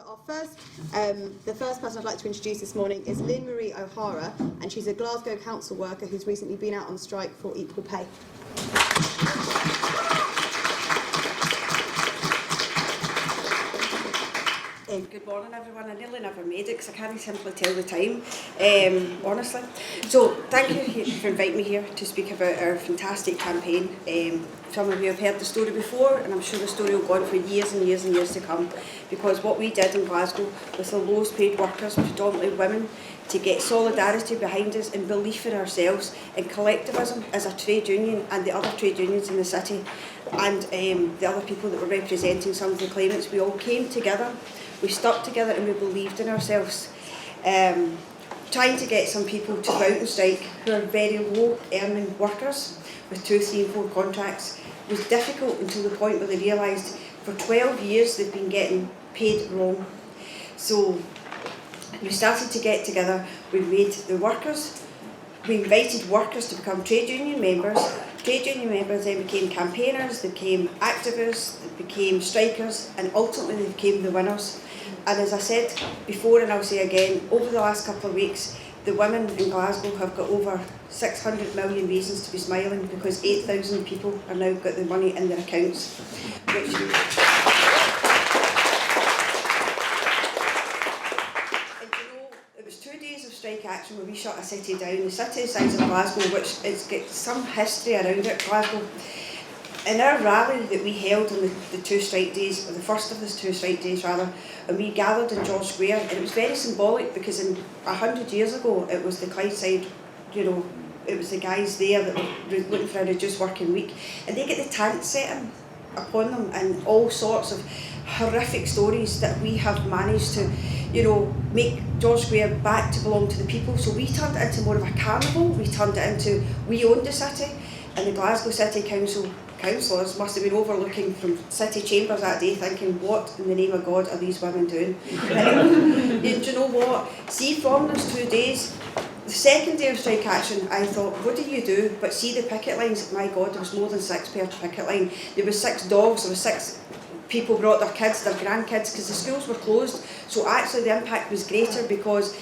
The first person I'd like to introduce this morning is Lynn Marie O'Hara, and she's a Glasgow council worker who's recently been out on strike for equal pay. Good morning everyone. I nearly never made it because I can't simply tell the time, honestly. So thank you for inviting me here to speak about our fantastic campaign. Some of you have heard the story before, and I'm sure the story will go on for years and years and years to come, because what we did in Glasgow with the lowest paid workers, predominantly women, to get solidarity behind us and belief in ourselves and collectivism as a trade union and the other trade unions in the city and the other people that were representing some of the claimants, we all came together, we stuck together and we believed in ourselves. Trying to get some people to go out and strike who are very low earning workers with 2, 3 and 4 contracts was difficult until the point where they realised for 12 years they've been getting paid wrong. So we started to get together, we invited workers to become trade union members. Trade union members then became campaigners, they became activists, they became strikers, and ultimately they became the winners. And as I said before, and I'll say again, over the last couple of weeks, the women in Glasgow have got over 600 million reasons to be smiling, because 8,000 people are now got the money in their accounts. It was 2 days of strike action where we shut a city down. The city the size of Glasgow, which has got some history around it, Glasgow. In our rally that we held on the 2 strike days, or the first of the 2 strike days rather, and we gathered in George Square, and it was very symbolic because in 100 years ago it was the Khai side, it was the guys there that were looking for a reduced working week, and they get the tents set upon them and all sorts of horrific stories that we have managed to make George Square back to belong to the people. So we turned it into more of a carnival, we turned it into, we owned the city, and the Glasgow City Council councillors must have been overlooking from city chambers that day thinking, what in the name of God are these women doing? And do you know what? See, from those 2 days, the second day of strike action, I thought, what do you do? But see the picket lines, my God, there was more than 6 per picket line. There was 6 dogs, there was 6 people brought their kids, their grandkids, because the schools were closed. So actually the impact was greater because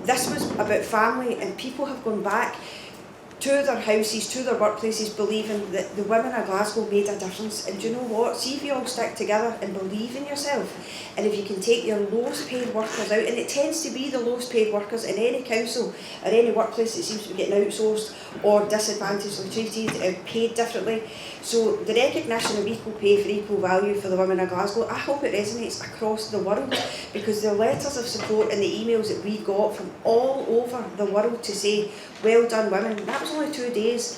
this was about family, and people have gone back to their houses, to their workplaces, believing that the women of Glasgow made a difference. And do you know what? See if you all stick together and believe in yourself, and if you can take your lowest paid workers out, and it tends to be the lowest paid workers in any council or any workplace that seems to be getting outsourced or disadvantagedly treated and paid differently. So the recognition of equal pay for equal value for the women of Glasgow, I hope it resonates across the world, because the letters of support and the emails that we got from all over the world to say, well done women, that was only 2 days.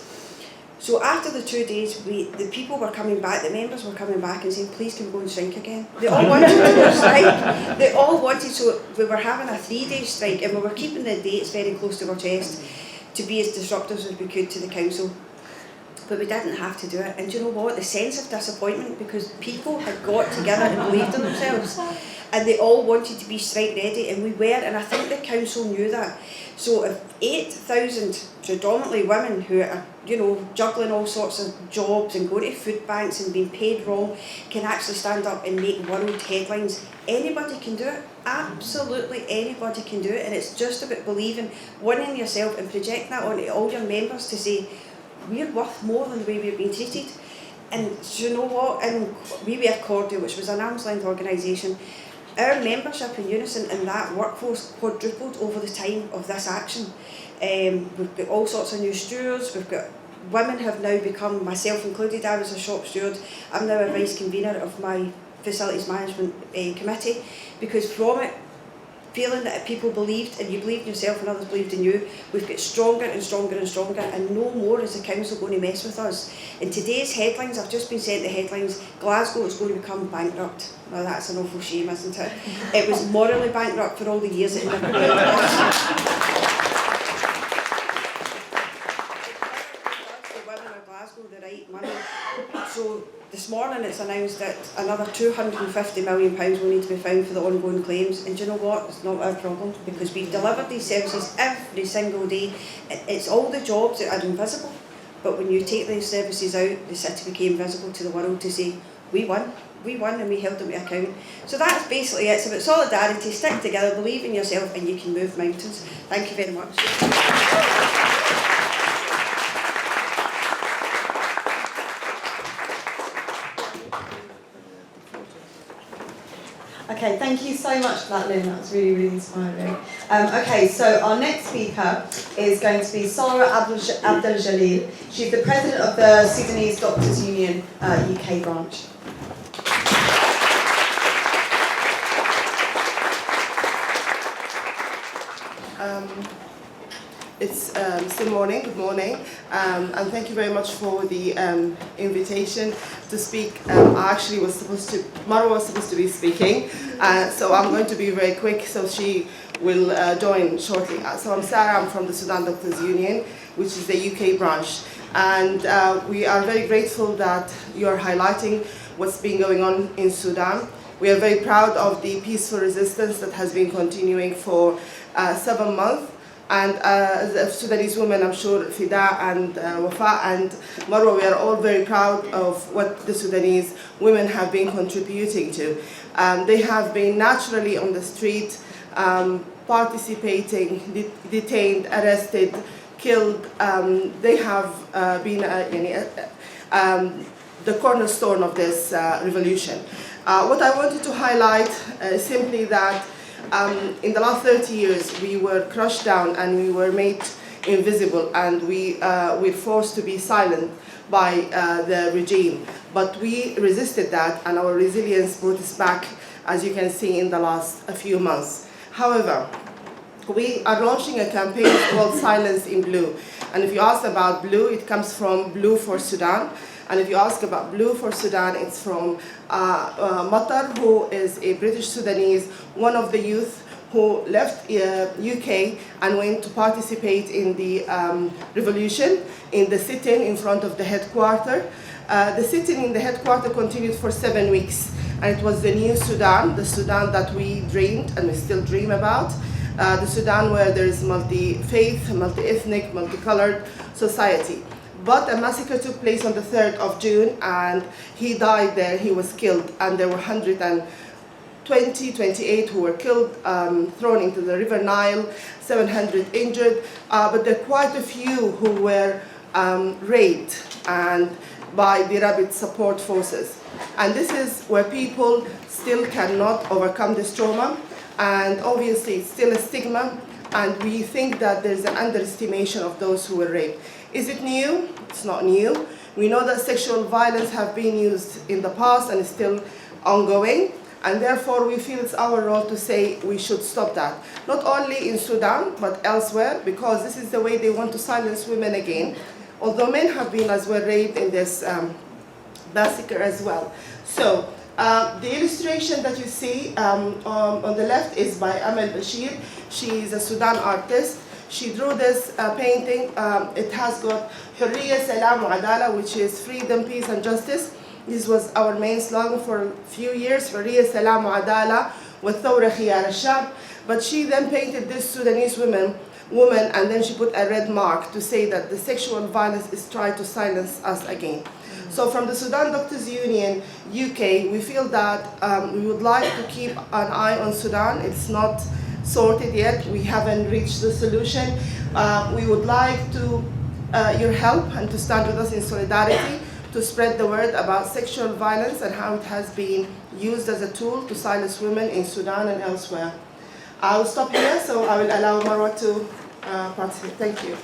So after the 2 days, the people were coming back, the members were coming back and saying, please can we go and strike again? They all wanted to go and strike. They all wanted, so we were having a 3-day strike, and we were keeping the dates very close to our chest to be as disruptive as we could to the council. But we didn't have to do it. And do you know what? The sense of disappointment, because people had got together and believed in themselves, and they all wanted to be strike ready, and we were, and I think the council knew that. So if 8,000 predominantly women who are juggling all sorts of jobs and going to food banks and being paid wrong can actually stand up and make world headlines, anybody can do it. Absolutely anybody can do it, and it's just about believing, winning yourself, and projecting that onto all your members to say, we're worth more than the way we're being treated. And do you know what? And we were Cordial, which was an arm's length organisation. Our membership in Unison in that workforce quadrupled over the time of this action. We've got all sorts of new stewards, we've got women have now become, myself included, I was a shop steward, I'm now a vice convener of my facilities management committee, because from it, feeling that people believed, and you believed in yourself and others believed in you, we've got stronger and stronger and stronger, and no more is the council going to mess with us. In today's headlines, I've just been sent the headlines, Glasgow is going to become bankrupt. Well, that's an awful shame, isn't it? It was morally bankrupt for all the years it never went. The right money. So this morning it's announced that another £250 million will need to be found for the ongoing claims, and do you know what? It's not our problem, because we've delivered these services every single day. It's all the jobs that are invisible, but when you take these services out, the city became visible to the world to say, we won. we won and we held them to account. So that's basically it. It's about solidarity, stick together, believe in yourself, and you can move mountains. Thank you very much. Okay, thank you so much for that, Lynn. That was really, really inspiring. Okay, so our next speaker is going to be Sara Abdeljalil. She's the president of the Sudanese Doctors Union UK branch. It's still morning, good morning, and thank you very much for the invitation to speak. I actually was supposed to, Marwa was supposed to be speaking, so I'm going to be very quick so she will join shortly. So I'm Sara, I'm from the Sudan Doctors Union, which is the UK branch, and we are very grateful that you're highlighting what's been going on in Sudan. We are very proud of the peaceful resistance that has been continuing for 7 months. And as Sudanese women, I'm sure Fida and Wafa and Marwa, we are all very proud of what the Sudanese women have been contributing to. They have been naturally on the street, participating, detained, arrested, killed. They have been the cornerstone of this revolution. What I wanted to highlight is simply that in the last 30 years, we were crushed down and we were made invisible, and we were forced to be silent by the regime. But we resisted that, and our resilience brought us back, as you can see in the last few months. However, we are launching a campaign called Silence in Blue. And if you ask about blue, it comes from Blue for Sudan. And if you ask about Blue for Sudan, it's from Matar, who is a British Sudanese, one of the youth who left UK and went to participate in the revolution, in the sit-in in front of the headquarters. The sit-in in the headquarters continued for 7 weeks, and it was the new Sudan, the Sudan that we dreamed and we still dream about, the Sudan where there is multi-faith, multi-ethnic, multicolored society. But a massacre took place on the 3rd of June, and he died there, he was killed, and there were 28 who were killed, thrown into the River Nile, 700 injured, but there are quite a few who were raped and by the rapid support forces. And this is where people still cannot overcome this trauma, and obviously it's still a stigma, and we think that there's an underestimation of those who were raped. Is it new? It's not new. We know that sexual violence have been used in the past and is still ongoing, and therefore we feel it's our role to say we should stop that. Not only in Sudan, but elsewhere, because this is the way they want to silence women again, although men have been as well raped in this massacre as well. So the illustration that you see on the left is by Amal Bashir. She is a Sudan artist. She drew this painting. It has got Hurriya, Salam, Adala, which is freedom, peace, and justice. This was our main slogan for a few years, Hurriya, Salam, Adala, والثورة خيار الشعب. But she then painted this Sudanese woman, and then she put a red mark to say that the sexual violence is trying to silence us again. So from the Sudan Doctors Union, UK, we feel that we would like to keep an eye on Sudan. It's not sorted yet. We haven't reached the solution. We would like to your help and to stand with us in solidarity to spread the word about sexual violence and how it has been used as a tool to silence women in Sudan and elsewhere. I will stop here, so I will allow Marwa to participate. Thank you.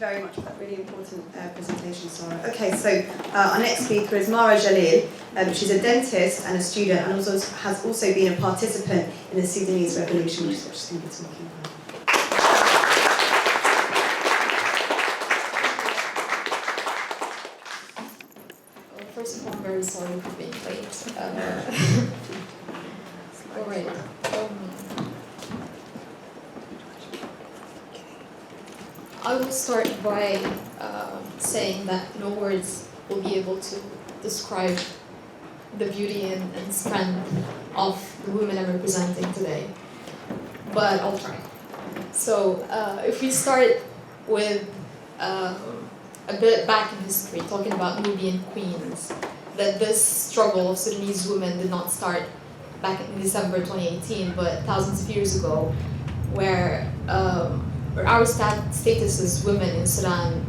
Very much for that really important presentation, Sara. Okay, so our next speaker is Sara Abdeljalil. She's a dentist and a student, and also has also been a participant in the Sudanese revolution, which is what she's going to be talking about. Well, first of all, I'm very sorry for being late. All right. I will start by saying that no words will be able to describe the beauty and strength of the women I'm representing today, but I'll try. So if we start with a bit back in history, talking about Nubian queens, that this struggle of Sudanese women did not start back in December 2018, but thousands of years ago, where our status as women in Sudan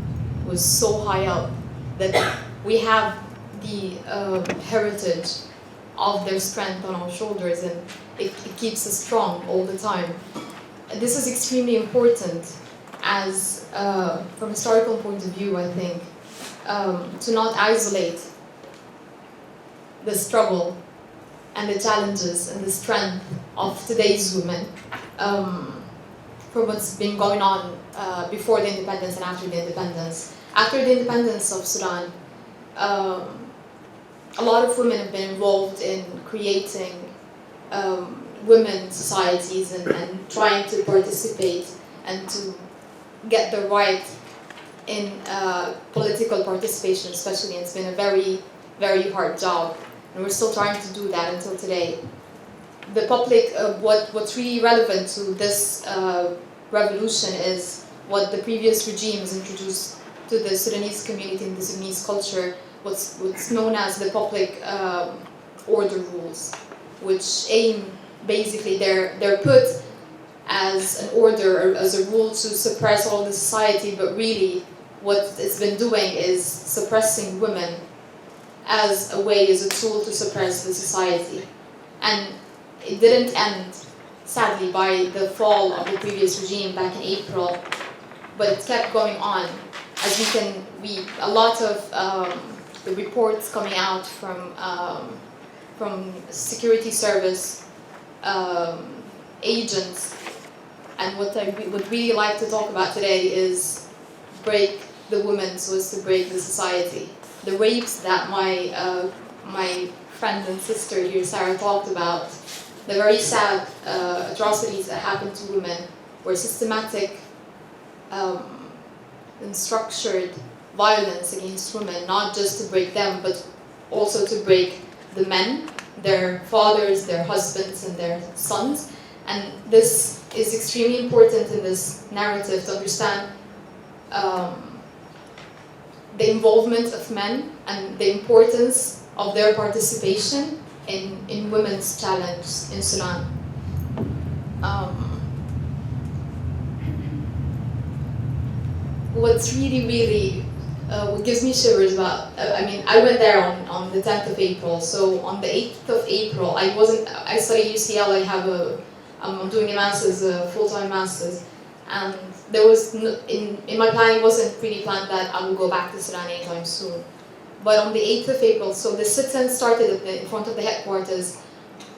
was so high up that we have the heritage of their strength on our shoulders, and it keeps us strong all the time. This is extremely important as, from a historical point of view, I think, to not isolate the struggle and the challenges and the strength of today's women from what's been going on before the independence and after the independence. After the independence of Sudan, a lot of women have been involved in creating women's societies and trying to participate and to get the right in political participation, especially. And it's been a very, very hard job, and we're still trying to do that until today. The public, what's really relevant to this revolution is what the previous regimes introduced to the Sudanese community and the Sudanese culture, what's known as the public order rules, which aim, basically, they're put as an order or as a rule to suppress all the society, but really what it's been doing is suppressing women as a way, as a tool to suppress the society. And it didn't end, sadly, by the fall of the previous regime back in April, but it kept going on. As we can read, a lot of the reports coming out from security service agents, and what I would really like to talk about today is break the women so as to break the society. The rapes that my friend and sister here, Sara, talked about, the very sad atrocities that happened to women, were systematic and structured violence against women, not just to break them, but also to break the men, their fathers, their husbands, and their sons. And this is extremely important in this narrative to understand the involvement of men and the importance of their participation in women's challenge in Sudan. What's really what gives me shivers about, I went there on the 10th of April, so on the 8th of April, I study UCL, I'm doing a master's, a full-time master's, and there was, in my plan, it wasn't really planned that I would go back to Sudan anytime soon. But on the 8th of April, so the sit-in started in front of the headquarters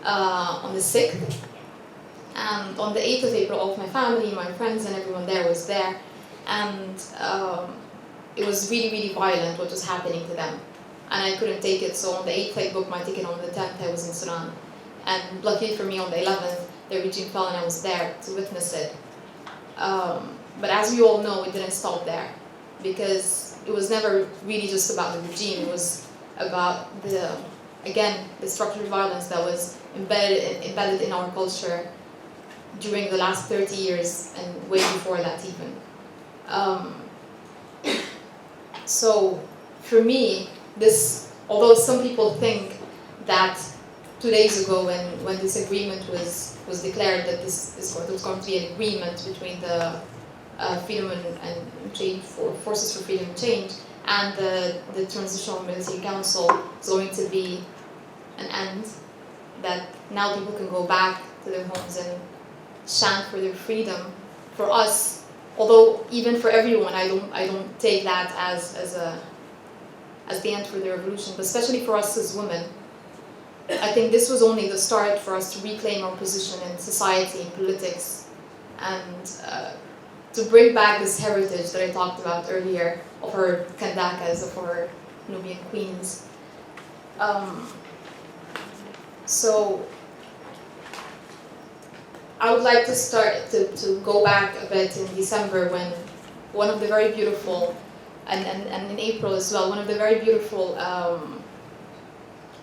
on the 6th, and on the 8th of April, all of my family, my friends, and everyone there was there, and it was really violent what was happening to them, and I couldn't take it. So on the 8th I booked my ticket, on the 10th I was in Sudan, and luckily for me on the 11th the regime fell and I was there to witness it. But as we all know, it didn't stop there, because it was never really just about the regime. It was about the structural violence that was embedded in our culture during the last 30 years and way before that even. So for me, although some people think that 2 days ago when this agreement was declared, that this was going to be an agreement between the Freedom and Change Forces for Freedom and Change and the Transitional Military Council is going to be an end, that now people can go back to their homes and chant for their freedom. For us, although even for everyone, I don't take that as the end for the revolution, but especially for us as women, I think this was only the start for us to reclaim our position in society and politics, and to bring back this heritage that I talked about earlier of our kandakas, of our Nubian queens. So I would like to start to go back a bit in December, when one of the very beautiful, and in April as well, one of the very beautiful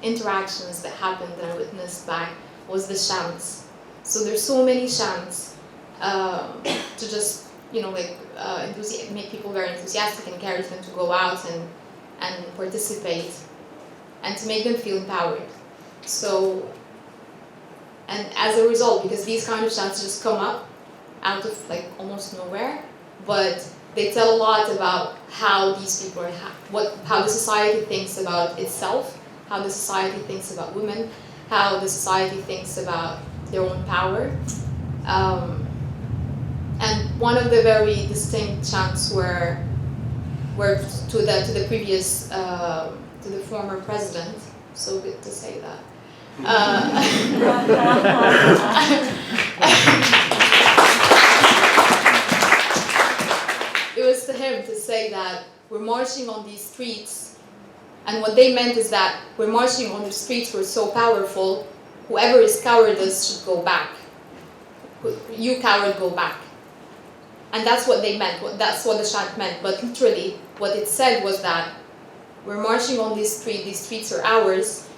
interactions that happened that I witnessed back was the chants. So there's so many chants to just make people very enthusiastic, encourage them to go out and participate, and to make them feel empowered. So, and as a result, because these kind of chants just come up out of like almost nowhere, but they tell a lot about how these people are, how the society thinks about itself, how the society thinks about women, how the society thinks about their own power. And one of the very distinct chants were to the previous to the former president. So good to say that. It was to him to say that we're marching on these streets, and what they meant is that we're marching on the streets, we're so powerful, whoever is cowardice should go back. You coward, go back. And that's what they meant, that's what the chant meant. But literally, what it said was that we're marching on this street, these streets are ours.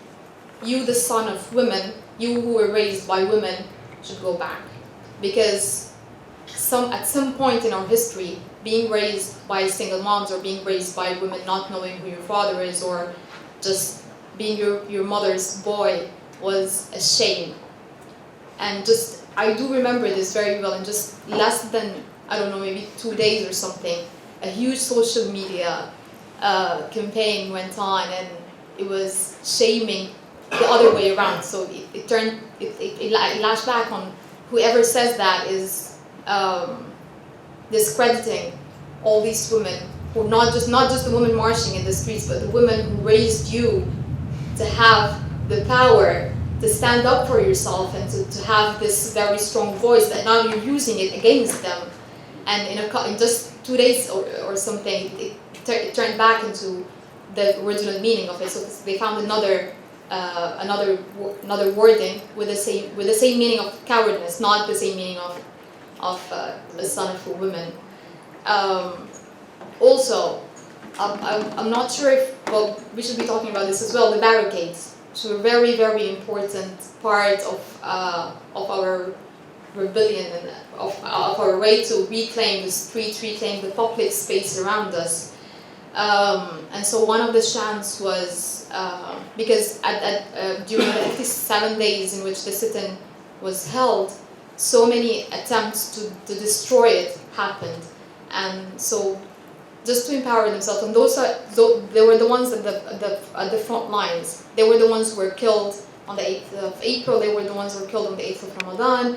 You, the son of women, you who were raised by women, should go back. Because at some point in our history, being raised by single moms or being raised by women not knowing who your father is or just being your mother's boy was a shame. And just, I do remember this very well, and just less than, I don't know, maybe 2 days or something, a huge social media campaign went on, and it was shaming the other way around. So it lashed back on whoever says that is discrediting all these women, who not just the women marching in the streets, but the women who raised you to have the power to stand up for yourself and to have this very strong voice, that now you're using it against them. And in just 2 days or something, it turned back into the original meaning of it. So they found another wording with the same meaning of cowardness, not the same meaning of the son of a woman. Also, I'm not sure if, well, we should be talking about this as well, the barricades. So a very, very important part of our rebellion and of our way to reclaim the streets, reclaim the public space around us. And so one of the chants was, because during the 57 days in which the sit-in was held, so many attempts to destroy it happened. And so just to empower themselves, and they were the ones at the front lines. They were the ones who were killed on the 8th of April, they were the ones who were killed on the 8th of Ramadan.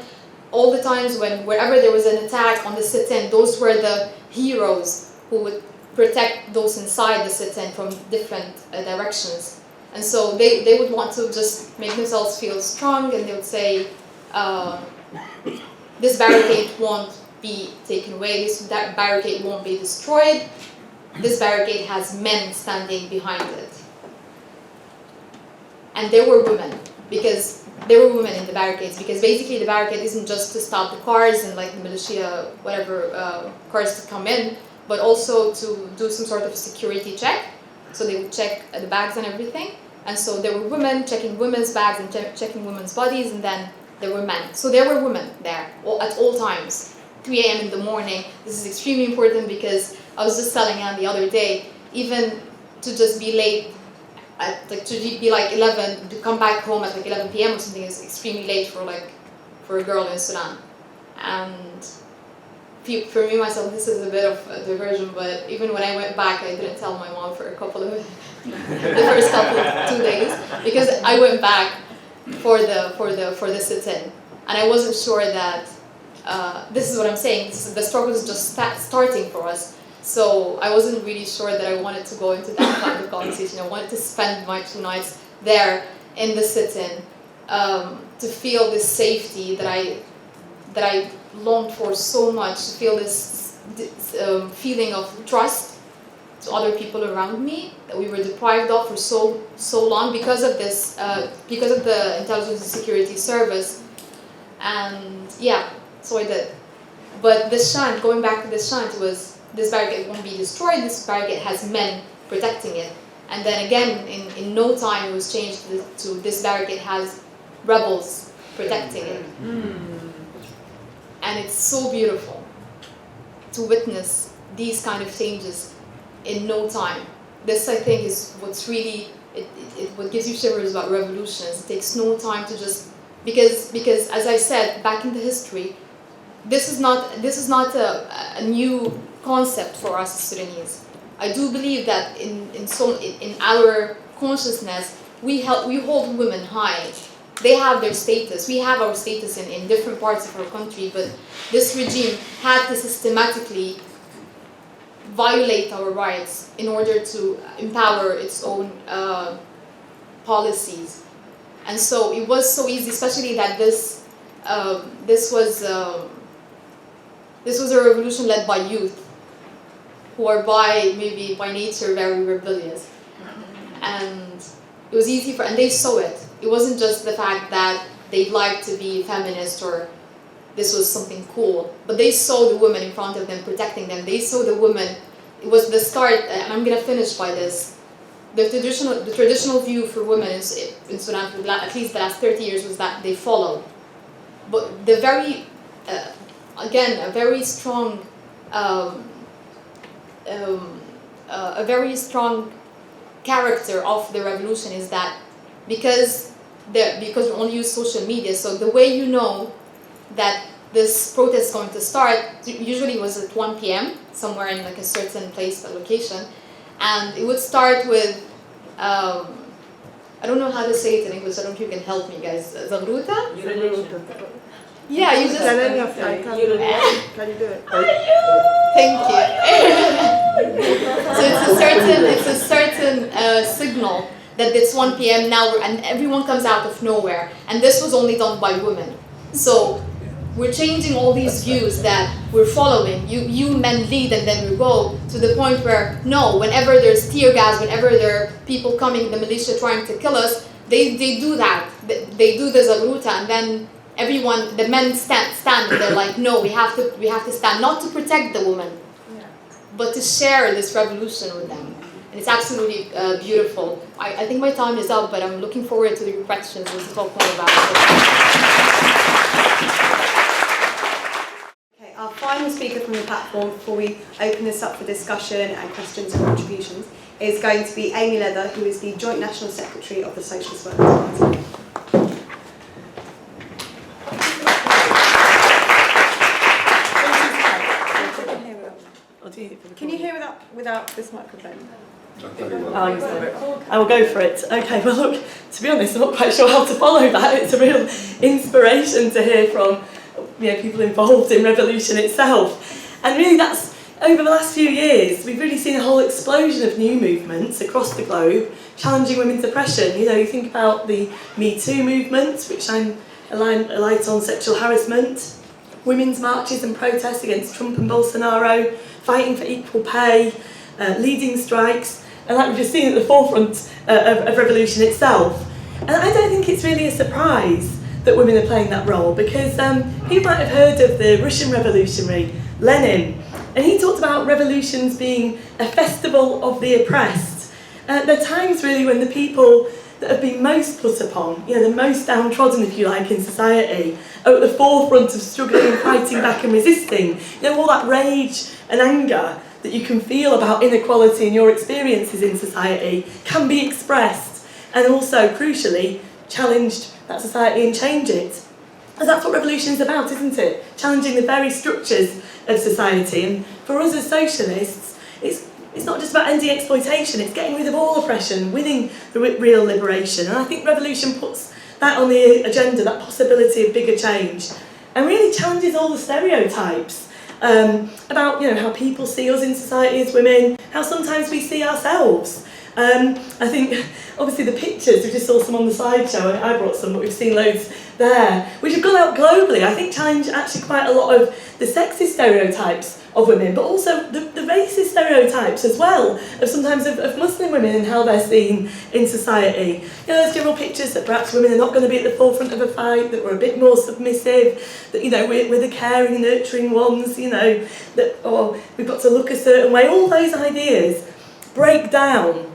All the times wherever there was an attack on the sit-in, those were the heroes who would protect those inside the sit-in from different directions. And so they would want to just make themselves feel strong, and they would say, this barricade won't be taken away, that barricade won't be destroyed, this barricade has men standing behind it. And there were women, because there were women in the barricades, because basically the barricade isn't just to stop the cars and like the militia, whatever, cars to come in, but also to do some sort of security check. So they would check the bags and everything. And so there were women checking women's bags and checking women's bodies, and then there were men. So there were women there at all times. 3 a.m. in the morning. This is extremely important because I was just telling Anne the other day, even to just be late, to be like 11, to come back home at like 11 p.m. or something is extremely late for a girl in Sudan. And for me myself, this is a bit of a diversion, but even when I went back, I didn't tell my mom for the first couple of 2 days, because I went back for the sit-in, and I wasn't sure that this is what I'm saying. The struggle is just starting for us. So I wasn't really sure that I wanted to go into that kind of conversation. I wanted to spend my 2 nights there in the sit-in to feel this safety that I longed for so much. To feel this feeling of trust to other people around me that we were deprived of for so long because of this, because of the intelligence and security service. And yeah, so I did. But this chant, going back to this chant, was this barricade won't be destroyed. This barricade has men protecting it. And then again, in no time, it was changed to this barricade has rebels protecting it. And it's so beautiful to witness these kind of changes in no time. This, I think, is what's really, what gives you shivers about revolutions. It takes no time to just, because as I said, back in the history, this is not a new concept for us as Sudanese. I do believe that in our consciousness, we hold women high. They have their status. We have our status in different parts of our country, but this regime had to systematically violate our rights in order to empower its own policies. And so it was so easy, especially that this was a revolution led by youth, who are maybe by nature very rebellious. And it was easy and they saw it. It wasn't just the fact that they'd like to be feminist or this was something cool, but they saw the woman in front of them, protecting them. They saw the woman. It was the start, and I'm gonna finish by this. The traditional view for women in Sudan, for at least the last 30 years, was that they follow. But the very, again, a very strong character of the revolution is that because we only use social media, so the way you know that this protest is going to start usually was at 1 p.m. somewhere in like a certain place, a location, and it would start with I don't know how to say it in English. I don't know if you can help me, guys. Zagruta? Yeah, you just. Can you do it? Thank you. So it's a certain signal that it's 1 p.m. now, and everyone comes out of nowhere. And this was only done by women. So we're changing all these views that we're following. You men lead, and then we go to the point where no, whenever there's tear gas, whenever there are people coming, the militia trying to kill us, they do that. They do the zagruta, and then everyone, the men stand, and they're like, no, we have to stand, not to protect the woman, but to share this revolution with them. And it's absolutely beautiful. I think my time is up, but I'm looking forward to your questions and to talk more about it. Okay, our final speaker from the platform before we open this up for discussion and questions and contributions is going to be Amy Leather, who is the Joint National Secretary of the Socialist Workers' Party. Can you hear without this microphone? I will go for it. Okay, well look, to be honest, I'm not quite sure how to follow that. It's a real inspiration to hear from people involved in revolution itself. And really that's, over the last few years, we've really seen a whole explosion of new movements across the globe challenging women's oppression. You think about the Me Too movement, which shine a light on sexual harassment, women's marches and protests against Trump and Bolsonaro, fighting for equal pay, leading strikes, and like we've just seen at the forefront of revolution itself. And I don't think it's really a surprise that women are playing that role, because people might have heard of the Russian revolutionary Lenin, and he talked about revolutions being a festival of the oppressed. There are times really when the people that have been most put upon, the most downtrodden, if you like, in society, are at the forefront of struggling and fighting back and resisting. All that rage and anger that you can feel about inequality and your experiences in society can be expressed and also, crucially, challenged that society and change it. And that's what revolution is about, isn't it? Challenging the very structures of society. And for us as socialists, it's not just about ending exploitation, it's getting rid of all oppression, winning the real liberation. And I think revolution puts that on the agenda, that possibility of bigger change, and really challenges all the stereotypes about how people see us in society as women, how sometimes we see ourselves. I think obviously the pictures, we just saw some on the slideshow, I brought some, but we've seen loads there, which have gone out globally. I think challenge actually quite a lot of the sexist stereotypes of women, but also the racist stereotypes as well, of Muslim women and how they're seen in society. There's general pictures that perhaps women are not going to be at the forefront of a fight, that we're a bit more submissive, that we're the caring, nurturing ones, that we've got to look a certain way. All those ideas break down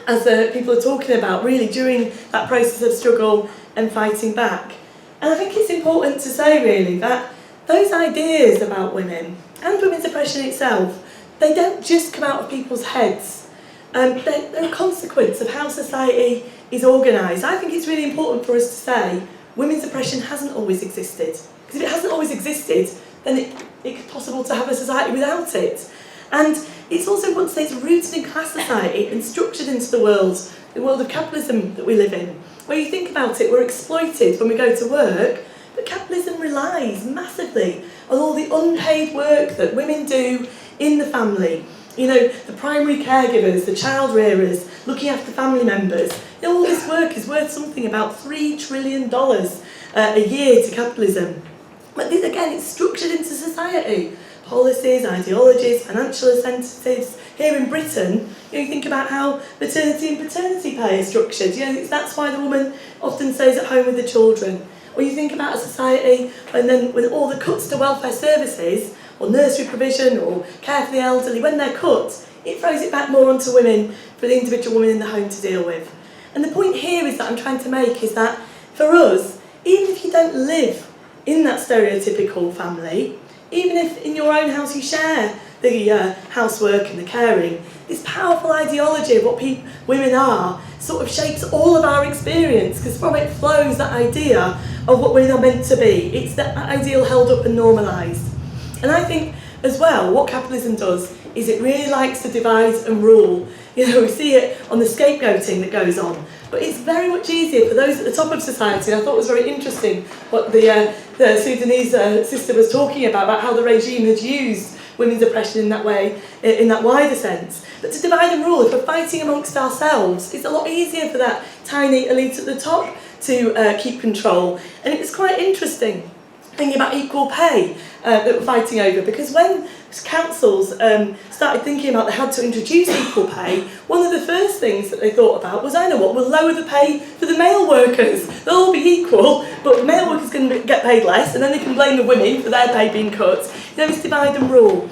as people are talking about really during that process of struggle and fighting back. And I think it's important to say really that those ideas about women and women's oppression itself, they don't just come out of people's heads. They're a consequence of how society is organised. I think it's really important for us to say women's oppression hasn't always existed. Because if it hasn't always existed, then it's possible to have a society without it. And it's also important to say it's rooted in class society and structured into the world of capitalism that we live in. Where you think about it, we're exploited when we go to work, but capitalism relies massively on all the unpaid work that women do in the family. You know, the primary caregivers, the child rearers, looking after family members. You know, all this work is worth something about $3 trillion a year to capitalism. But this, again, it's structured into society. Policies, ideologies, financial incentives. Here in Britain, you think about how maternity and paternity pay is structured. You know, that's why the woman often stays at home with the children. Or you think about a society when all the cuts to welfare services, or nursery provision, or care for the elderly, when they're cut, it throws it back more onto women, for the individual woman in the home to deal with. And the point here is that I'm trying to make is that, for us, even if you don't live in that stereotypical family, even if in your own house you share the housework and the caring, this powerful ideology of what women are sort of shapes all of our experience, because from it flows that idea of what women are meant to be. It's that ideal held up and normalised. And I think, as well, what capitalism does is it really likes to divide and rule. You know, we see it on the scapegoating that goes on. But it's very much easier for those at the top of society. And I thought it was very interesting what the Sudanese sister was talking about how the regime has used women's oppression in that way, in that wider sense. But to divide and rule, if we're fighting amongst ourselves, it's a lot easier for that tiny elite at the top to keep control. And it was quite interesting thinking about equal pay that we're fighting over, because when councils started thinking about they had to introduce equal pay, one of the first things that they thought about was, I know what, we'll lower the pay for the male workers. They'll all be equal, but the male workers can get paid less, and then they can blame the women for their pay being cut. You know, it's divide and rule.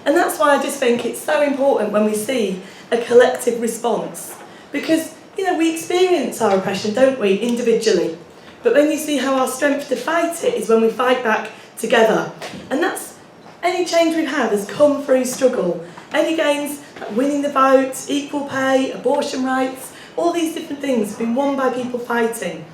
And that's why I just think it's so important when we see a collective response. Because, you know, we experience our oppression, don't we, individually. But when you see how our strength to fight it is when we fight back together. And that's, any change we've had has come through struggle. Any gains, like winning the vote, equal pay, abortion rights, all these different things have been won by people fighting.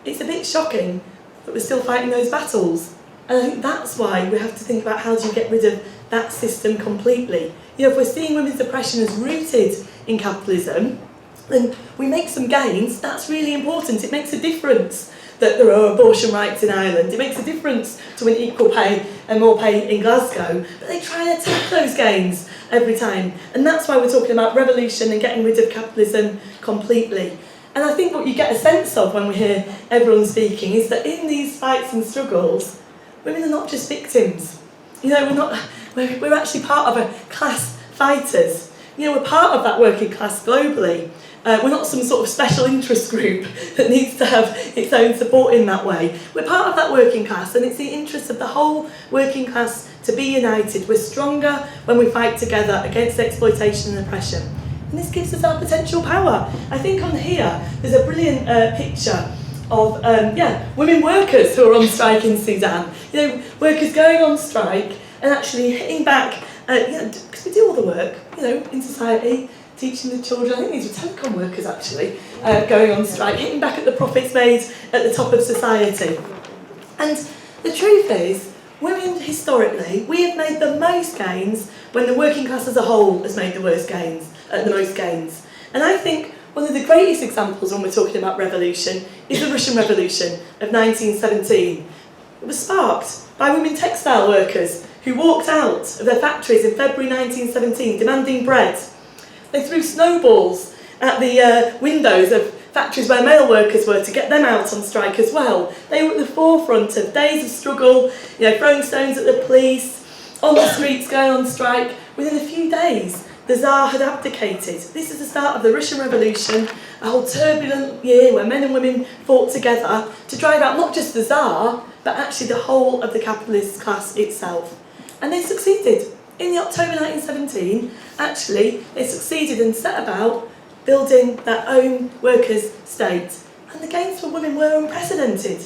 It's a bit shocking that we're still fighting those battles. And I think that's why we have to think about how do you get rid of that system completely. You know, if we're seeing women's oppression as rooted in capitalism, then we make some gains. That's really important. It makes a difference that there are abortion rights in Ireland. It makes a difference to win equal pay and more pay in Glasgow. But they try and attack those gains every time. And that's why we're talking about revolution and getting rid of capitalism completely. And I think what you get a sense of when we hear everyone speaking is that in these fights and struggles, women are not just victims. You know, we're actually part of a class fighters. You know, we're part of that working class globally. We're not some sort of special interest group that needs to have its own support in that way. We're part of that working class, and it's the interest of the whole working class to be united. We're stronger when we fight together against exploitation and oppression. And this gives us our potential power. I think on here, there's a brilliant picture of women workers who are on strike in Sudan. You know, workers going on strike and actually hitting back, because we do all the work, you know, in society, teaching the children. I think these were telecom workers actually, going on strike, hitting back at the profits made at the top of society. And the truth is, women historically, we have made the most gains when the working class as a whole has made the most gains. And I think one of the greatest examples when we're talking about revolution is the Russian Revolution of 1917. It was sparked by women textile workers who walked out of their factories in February 1917 demanding bread. They threw snowballs at the windows of factories where male workers were to get them out on strike as well. They were at the forefront of days of struggle, you know, throwing stones at the police, on the streets going on strike. Within a few days, the Tsar had abdicated. This is the start of the Russian Revolution, a whole turbulent year where men and women fought together to drive out not just the Tsar, but actually the whole of the capitalist class itself. And they succeeded. In the October 1917, actually, they succeeded and set about building their own workers' state. And the gains for women were unprecedented.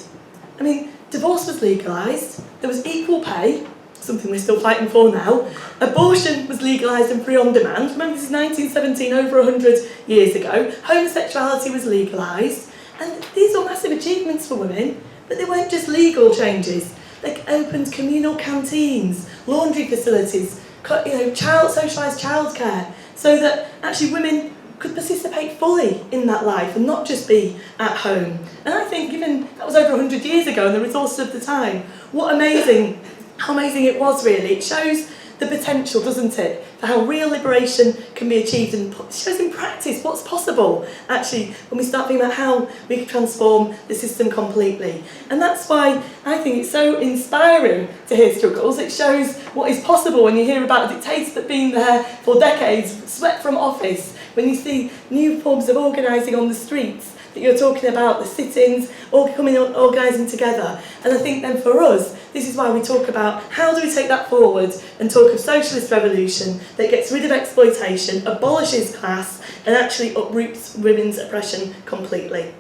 I mean, divorce was legalised, there was equal pay, something we're still fighting for now. Abortion was legalised and free on demand. Remember, this is 1917, over 100 years ago. Homosexuality was legalised. And these are massive achievements for women, but they weren't just legal changes. They opened communal canteens, laundry facilities, socialised childcare, so that actually women could participate fully in that life and not just be at home. And I think, given that was over 100 years ago and the resources of the time, how amazing it was, really. It shows the potential, doesn't it, for how real liberation can be achieved, and it shows in practice what's possible, actually, when we start thinking about how we can transform the system completely. And that's why I think it's so inspiring to hear struggles. It shows what is possible when you hear about a dictator that's been there for decades, swept from office, when you see new forms of organising on the streets, that you're talking about, the sit-ins, all coming on, organising together. And I think then for us, this is why we talk about how do we take that forward and talk of socialist revolution that gets rid of exploitation, abolishes class, and actually uproots women's oppression completely.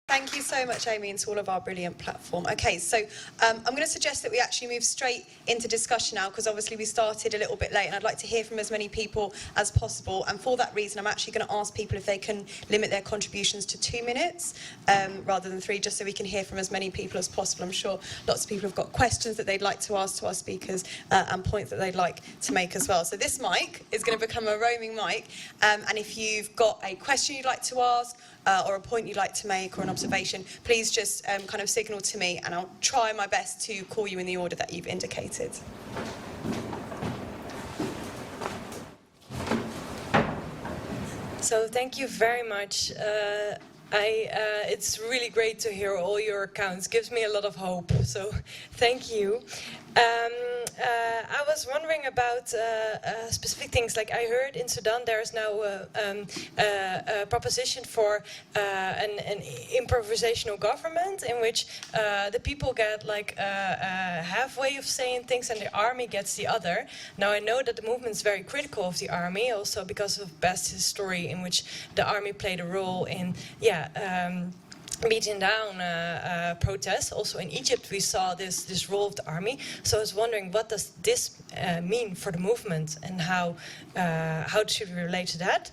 Thank you so much, Amy, and to all of our brilliant platform. Okay, so I'm going to suggest that we actually move straight into discussion now, because obviously we started a little bit late, and I'd like to hear from as many people as possible. And for that reason, I'm actually going to ask people if they can limit their contributions to 2 minutes rather than 3, just so we can hear from as many people as possible. I'm sure lots of people have got questions that they'd like to ask to our speakers and points that they'd like to make as well. So this mic is going to become a roaming mic, and if you've got a question you'd like to ask, or a point you'd like to make, or an observation, please just kind of signal to me, and I'll try my best to call you in the order that you've indicated. So thank you very much. It's really great to hear all your accounts. Gives me a lot of hope. So thank you. I was wondering about specific things. Like I heard in Sudan, there is now a proposition for an improvisational government in which the people get like a halfway of saying things and the army gets the other. Now I know that the movement is very critical of the army, also because of Best's story in which the army played a role in beating down protests. Also in Egypt we saw this role of the army. So I was wondering, what does this mean for the movement, and how should we relate to that?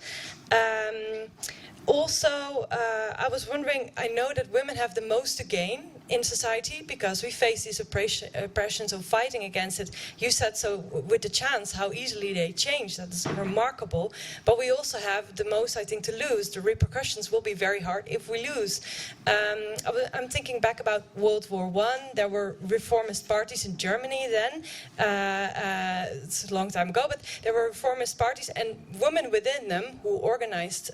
Also, I was wondering, I know that women have the most to gain in society because we face these oppressions of fighting against it. You said so with the chance, how easily they change. That is remarkable. But we also have the most, I think, to lose. The repercussions will be very hard if we lose. I'm thinking back about World War I. There were reformist parties in Germany then. It's a long time ago, but there were reformist parties and women within them who organized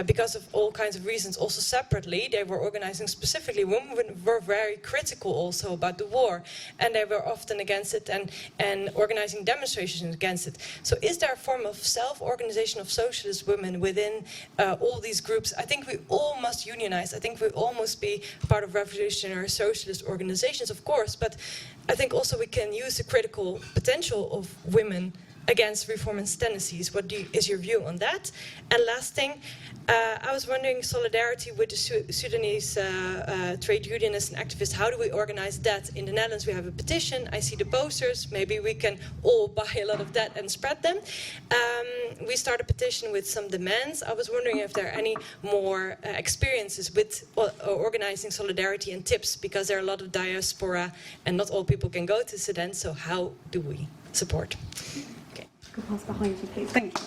because of all kinds of reasons, also separately. They were organizing specifically. Women were very critical also about the war, and they were often against it and organizing demonstrations against it. So is there a form of self-organization of socialist women within all these groups? I think we all must unionize. I think we all must be part of revolutionary socialist organizations, of course, but I think also we can use the critical potential of women against reformist tendencies. What is your view on that? And last thing, I was wondering, solidarity with the Sudanese trade unionists and activists, how do we organize that? In the Netherlands we have a petition, I see the posters, maybe we can all buy a lot of that and spread them. We start a petition with some demands. I was wondering if there are any more experiences with organizing solidarity and tips, because there are a lot of diaspora and not all people can go to Sudan, so how do we support? Behind you, please. Thank you.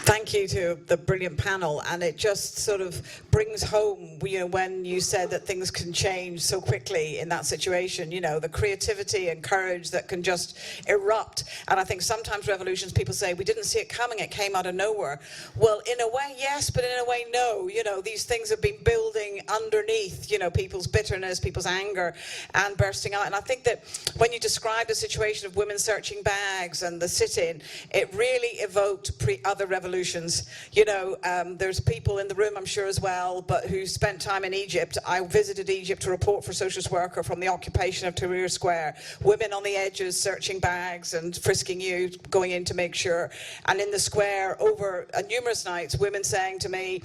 Thank you to the brilliant panel, and it just sort of brings home, you know, when you said that things can change so quickly in that situation, you know, the creativity and courage that can just erupt. And I think sometimes revolutions, people say, we didn't see it coming, it came out of nowhere. Well, in a way, yes, but in a way, no. You know, these things have been building underneath, you know, people's bitterness, people's anger, and bursting out. And I think that when you describe the situation of women searching bags and the sit-in, it really evoked other revolutions revolutions. You know, there's people in the room, I'm sure as well, but who spent time in Egypt. I visited Egypt to report for Socialist Worker from the occupation of Tahrir Square. Women on the edges searching bags and frisking you, going in to make sure. And in the square, over numerous nights, women saying to me,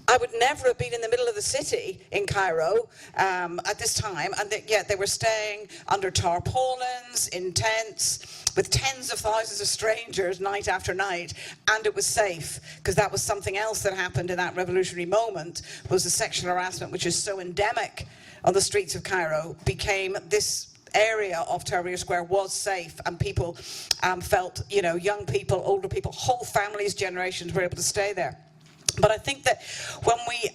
I would never have been in the middle of the city in Cairo at this time, and yet they were staying under tarpaulins, in tents, with tens of thousands of strangers night after night, and it was safe, because that was something else that happened in that revolutionary moment, was the sexual harassment, which is so endemic on the streets of Cairo, became this area of Tahrir Square was safe, and people felt, you know, young people, older people, whole families, generations were able to stay there. But I think that when we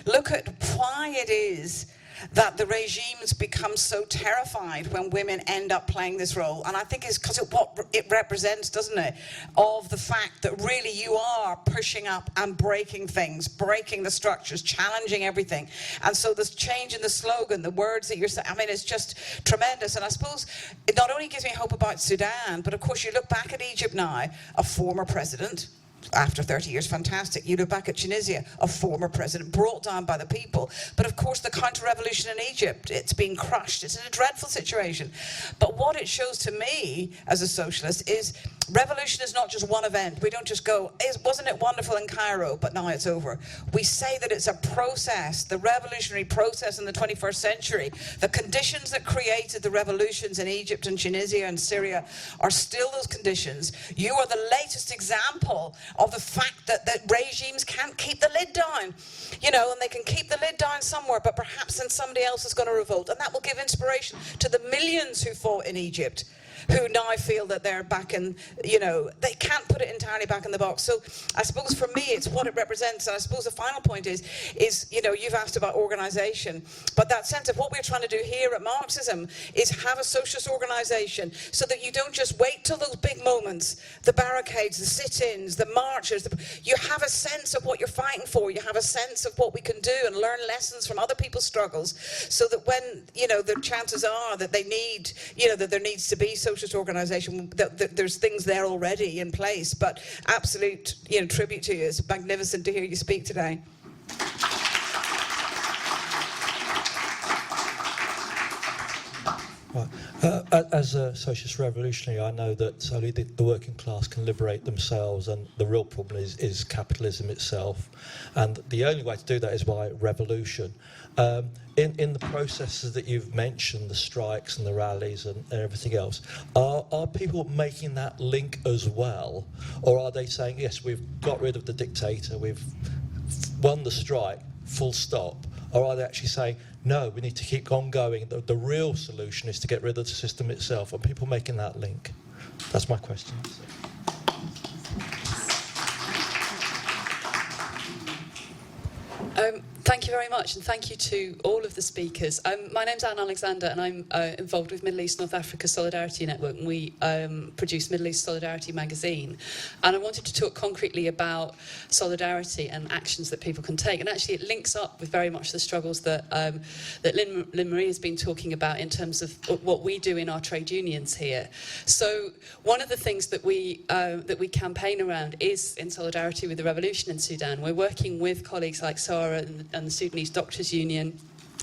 look at why it is that the regimes become so terrified when women end up playing this role, and I think it's because of what it represents, doesn't it, of the fact that really you are pushing up and breaking things, breaking the structures, challenging everything. And so this change in the slogan, the words that you're saying, I mean, it's just tremendous. And I suppose it not only gives me hope about Sudan, but of course you look back at Egypt now, a former president, after 30 years, fantastic. You look back at Tunisia, a former president brought down by the people. But of course, the counter-revolution in Egypt, it's been crushed. It's in a dreadful situation. But what it shows to me, as a socialist, is revolution is not just one event. We don't just go, wasn't it wonderful in Cairo, but now it's over. We say that it's a process, the revolutionary process in the 21st century. The conditions that created the revolutions in Egypt and Tunisia and Syria are still those conditions. You are the latest example of the fact that regimes can't keep the lid down, you know, and they can keep the lid down somewhere, but perhaps then somebody else is going to revolt, and that will give inspiration to the millions who fought in Egypt, who now feel that they're back in, you know, they can't put it entirely back in the box. So I suppose for me, it's what it represents. And I suppose the final point is, you know, you've asked about organisation, but that sense of what we're trying to do here at Marxism is have a socialist organisation so that you don't just wait till those big moments, the barricades, the sit-ins, the marches, you have a sense of what you're fighting for. You have a sense of what we can do and learn lessons from other people's struggles, so that when, you know, the chances are that they need, you know, that there needs to be socialist organisation, that there's things there already in place. But absolute, you know, tribute to you. It's magnificent to hear you speak today. Right. As a socialist revolutionary, I know that only the working class can liberate themselves, and the real problem is capitalism itself. And the only way to do that is by revolution. In the processes that you've mentioned, the strikes and the rallies and everything else, are people making that link as well? Or are they saying, yes, we've got rid of the dictator, we've won the strike, full stop? Or are they actually saying, no, we need to keep on going, the real solution is to get rid of the system itself? Are people making that link? That's my question. Thank you very much, and thank you to all of the speakers. My name's Anne Alexander, and I'm involved with Middle East North Africa Solidarity Network, and we produce Middle East Solidarity magazine. And I wanted to talk concretely about solidarity and actions that people can take. And actually it links up with very much the struggles that Lynn Marie has been talking about in terms of what we do in our trade unions here. So one of the things that we campaign around is in solidarity with the revolution in Sudan. We're working with colleagues like Sara and the Sudanese Doctors Union.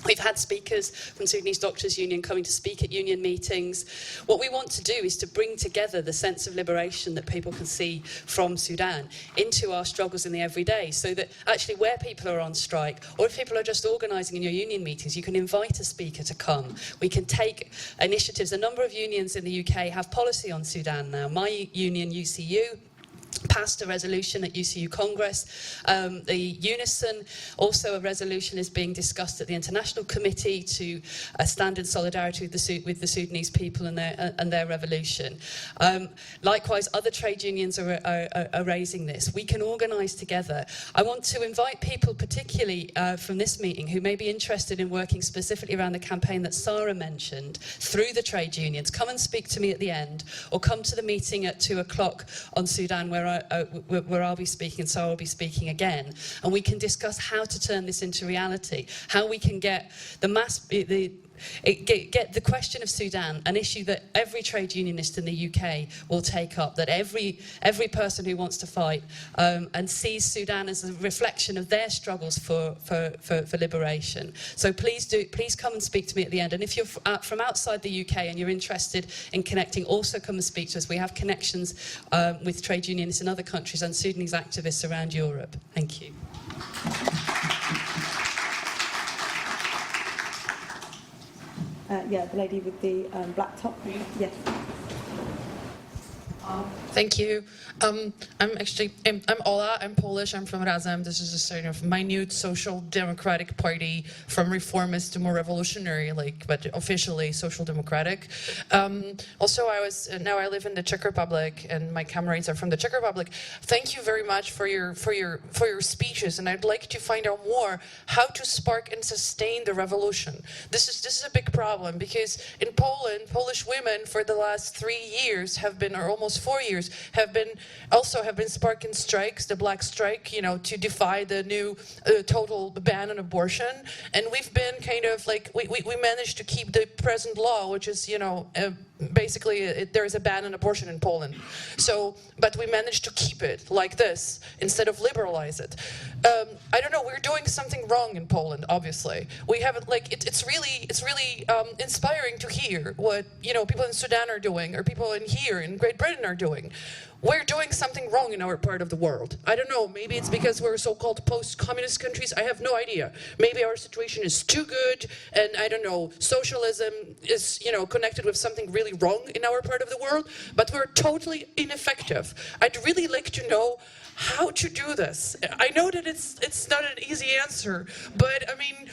We've had speakers from Sudanese Doctors Union coming to speak at union meetings. What we want to do is to bring together the sense of liberation that people can see from Sudan into our struggles in the everyday, so that actually where people are on strike, or if people are just organising in your union meetings, you can invite a speaker to come. We can take initiatives. A number of unions in the UK have policy on Sudan now. My union, UCU, passed a resolution at UCU Congress. The Unison, also a resolution is being discussed at the International Committee to stand in solidarity with the Sudanese people and their revolution. Likewise, other trade unions are raising this. We can organise together. I want to invite people, particularly from this meeting, who may be interested in working specifically around the campaign that Sara mentioned through the trade unions. Come and speak to me at the end, or come to the meeting at 2 o'clock on Sudan, where I'll be speaking and Sara will be speaking again, and we can discuss how to turn this into reality, how we can get the get the question of Sudan, an issue that every trade unionist in the UK will take up, that every person who wants to fight and sees Sudan as a reflection of their struggles for liberation. So please come and speak to me at the end. And if you're from outside the UK and you're interested in connecting, also come and speak to us. We have connections with trade unionists in other countries and Sudanese activists around Europe. Thank you. Yeah, the lady with the black top. Yes. Thank you. I'm Ola, I'm Polish, I'm from Razem. This is a sort of minute social democratic party, from reformist to more revolutionary, but officially social democratic. Also, now I live in the Czech Republic, and my comrades are from the Czech Republic. Thank you very much for your speeches, and I'd like to find out more how to spark and sustain the revolution. This is a big problem, because in Poland, Polish women for the last 3 years or almost 4 years, have been sparking strikes, the Black Strike, to defy the new total ban on abortion. And we've been kind of we managed to keep the present law, which is, basically there is a ban on abortion in Poland. But we managed to keep it like this instead of liberalize it. I don't know, we're doing something wrong in Poland, obviously. We haven't, it's really inspiring to hear what, people in Sudan are doing, or people here in Great Britain are doing. We're doing something wrong in our part of the world. I don't know, maybe it's because we're so-called post-communist countries, I have no idea. Maybe our situation is too good, and I don't know, socialism is, connected with something really wrong in our part of the world, but we're totally ineffective. I'd really like to know how to do this. I know that it's not an easy answer, but I mean,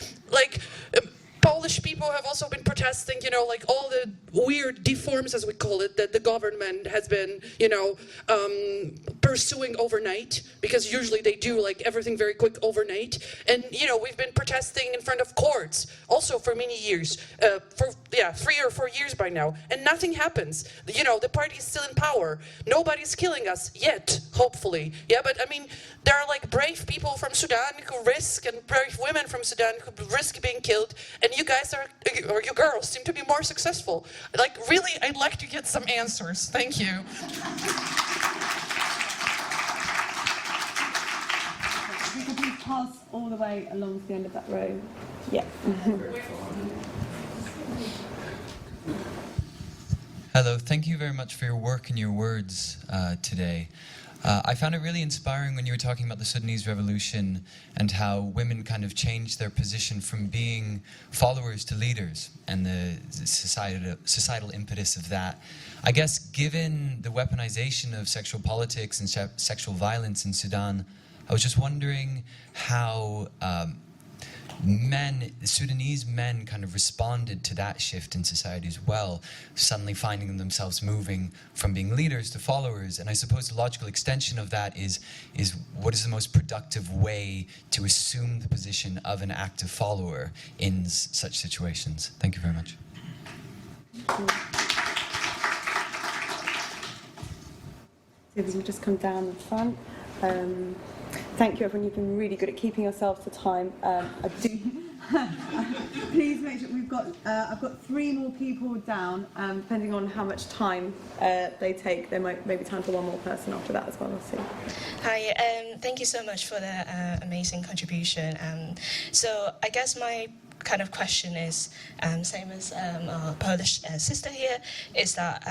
Polish people have also been protesting, all the weird deforms, as we call it, that the government has been, pursuing overnight, because usually they do everything very quick overnight. And, we've been protesting in front of courts also for many years, for 3 or 4 years by now, and nothing happens. The party is still in power. Nobody's killing us yet, hopefully. Yeah, but I mean, there are brave people from Sudan who risk, and brave women from Sudan who risk being killed, and you guys or you girls seem to be more successful. Really, I'd like to get some answers. Thank you. We can please pass all the way along to the end of that row. Yeah. Hello, thank you very much for your work and your words today. I found it really inspiring when you were talking about the Sudanese revolution and how women kind of changed their position from being followers to leaders, and the societal impetus of that. I guess given the weaponization of sexual politics and sexual violence in Sudan, I was just wondering how Sudanese men kind of responded to that shift in society as well, suddenly finding themselves moving from being leaders to followers. And I suppose the logical extension of that is what is the most productive way to assume the position of an active follower in such situations? Thank you very much. So we can just come down the front. Thank you, everyone. You've been really good at keeping yourselves to time. Please make sure we've got. I've got 3 more people down. Depending on how much time they take, there might be time for 1 more person after that as well. I'll see. Hi. Thank you so much for the amazing contribution. So I guess my kind of question is, same as our Polish sister here, is that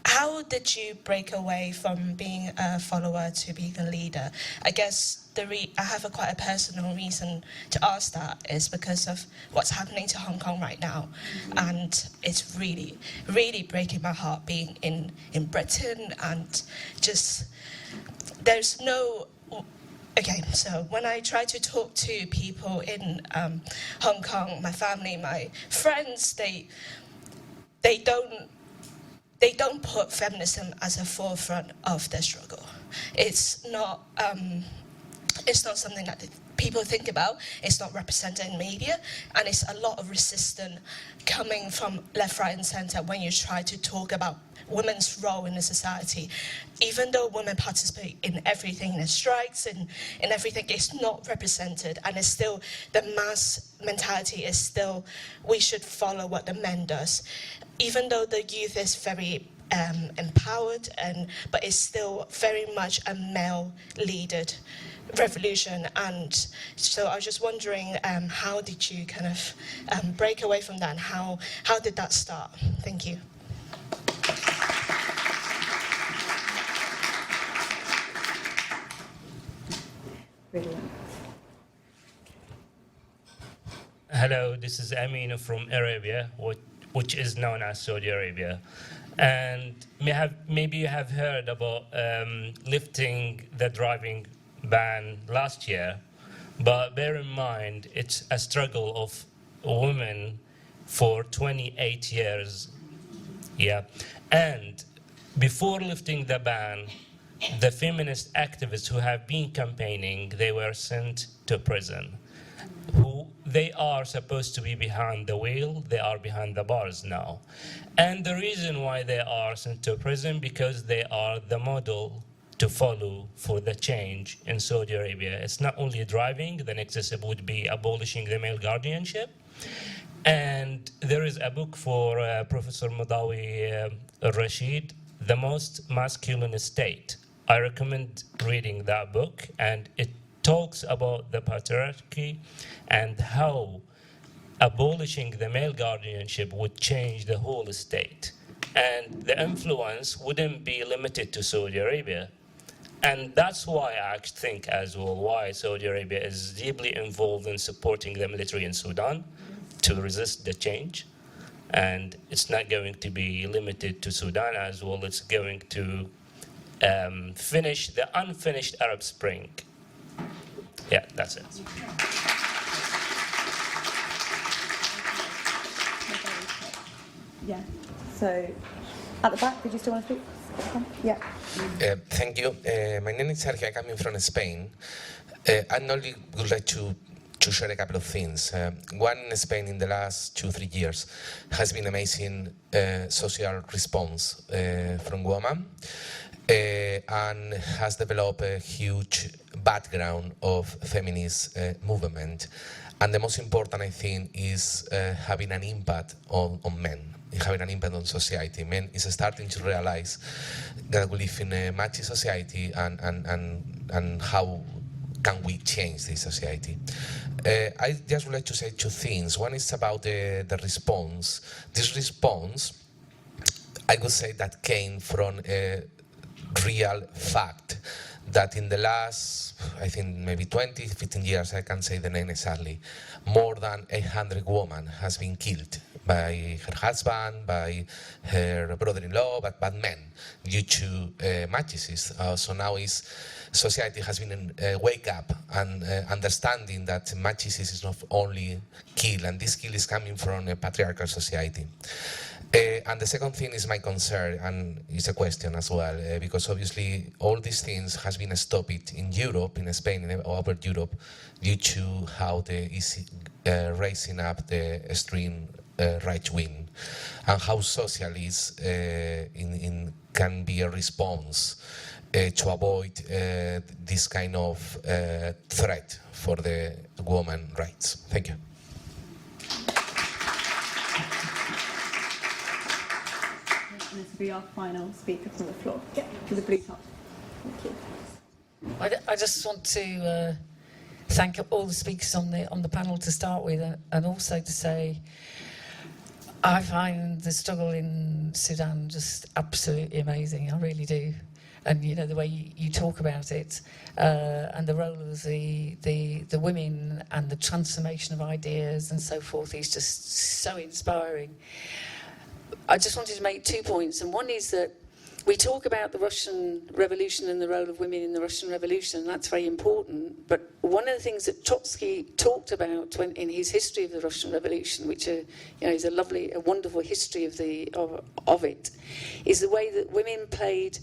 how did you break away from being a follower to being a leader? I guess I have quite a personal reason to ask that is because of what's happening to Hong Kong right now. And it's really, really breaking my heart being in Britain, and just there's no... Okay, so when I try to talk to people in Hong Kong, my family, my friends, they don't put feminism as a forefront of their struggle. It's not something that people think about, it's not represented in media, and it's a lot of resistance coming from left, right, and centre when you try to talk about women's role in the society. Even though women participate in everything, in the strikes and in everything, it's not represented, and it's still, the mass mentality is still, we should follow what the men does. Even though the youth is very empowered, but it's still very much a male-leaded revolution. And so I was just wondering, how did you kind of break away from that, and how did that start? Thank you. Brilliant. Hello, this is Aminu from Arabia, which is known as Saudi Arabia. And maybe you have heard about lifting the driving ban last year, but bear in mind it's a struggle of women for 28 years. Yeah, and before lifting the ban, the feminist activists who have been campaigning, they were sent to prison. They are supposed to be behind the wheel, they are behind the bars now. And the reason why they are sent to prison, because they are the model to follow for the change in Saudi Arabia. It's not only driving, the next step would be abolishing the male guardianship. And there is a book for Professor Madawi Rashid, The Most Masculine State. I recommend reading that book, and it talks about the patriarchy and how abolishing the male guardianship would change the whole state. And the influence wouldn't be limited to Saudi Arabia. And that's why I think as well why Saudi Arabia is deeply involved in supporting the military in Sudan to resist the change. And it's not going to be limited to Sudan as well. It's going to finish the unfinished Arab Spring. Yeah, that's it. Yeah. So, at the back, did you still want to speak? Yeah. Thank you. My name is Sergio. I'm coming from Spain. I only would like to share a couple of things. One, in Spain in the last 2-3 years has been amazing social response from women and has developed a huge background of feminist movement. And the most important, I think, is having an impact on men, having an impact on society. Men is starting to realize that we live in a machist society and how can we change this society. I just would like to say 2 things. One is about the response. This response, I would say that came from a real fact that in the last, I think maybe 20, 15 years, I can't say the name exactly, more than 800 women has been killed by her husband, by her brother-in-law, but men due to machism. So now society has been wake up and understanding that machism is not only kill, and this kill is coming from a patriarchal society. And the second thing is my concern, and it's a question as well, because obviously all these things has been stopped in Europe, in Spain, in over Europe, due to how the raising up the extreme right wing, and how socialists can be a response to avoid this kind of threat for the women's rights. Thank you. This will be our final speaker from the floor. Yeah, to the blue top. Thank you. I just want to thank all the speakers on the panel to start with, and also to say I find the struggle in Sudan just absolutely amazing. I really do. And you know the way you talk about it, and the role of the women and the transformation of ideas and so forth is just so inspiring. I just wanted to make 2 points, and one is that we talk about the Russian Revolution and the role of women in the Russian Revolution, and that's very important. But one of the things that Trotsky talked about in his history of the Russian Revolution, which is a wonderful history of it, is the way that women played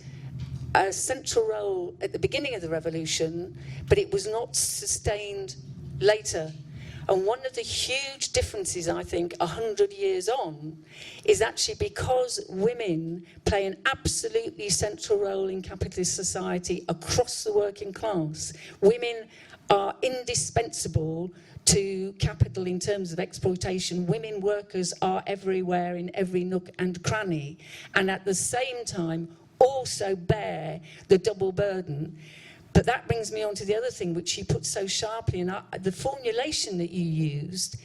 a central role at the beginning of the revolution, but it was not sustained later. And one of the huge differences, I think, 100 years on, is actually because women play an absolutely central role in capitalist society across the working class. Women are indispensable to capital in terms of exploitation. Women workers are everywhere in every nook and cranny, and at the same time also bear the double burden. But that brings me on to the other thing which you put so sharply, and the formulation that you used,